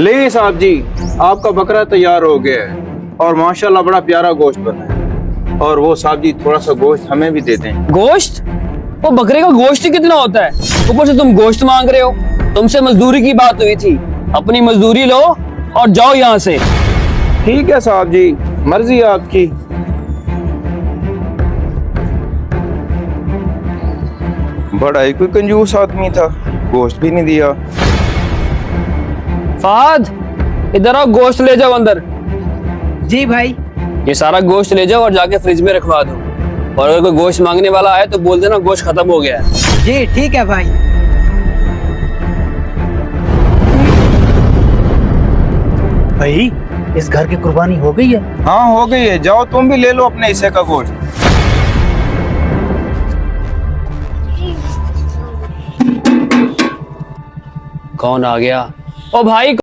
ले साहब जी, आपका बकरा तैयार हो गया है और माशाल्लाह बड़ा प्यारा गोश्त बना है। और वो साहब जी थोड़ा सा गोश्त हमें भी दे दें। गोश्त? वो बकरे का गोश्त ही कितना होता है, ऊपर से तुम गोश्त मांग रहे हो। तुमसे मजदूरी की बात हुई थी, अपनी मजदूरी लो और जाओ यहाँ से। ठीक है साहब जी, मर्जी है आपकी। बड़ा ही कोई कंजूस आदमी था, गोश्त भी नहीं दिया। फहद, इधर आओ, गोश्त ले जाओ अंदर। जी भाई। ये सारा गोश्त ले जाओ और जाके फ्रिज में रखवा दो। और अगर कोई गोश्त मांगने वाला आए तो बोल देना गोश्त खत्म हो गया है। जी ठीक है भाई। भाई, इस घर की कुर्बानी हो गई है। हाँ हो गई है, जाओ तुम भी ले लो अपने हिस्से का गोश्त। कौन आ गया? ओ भाई।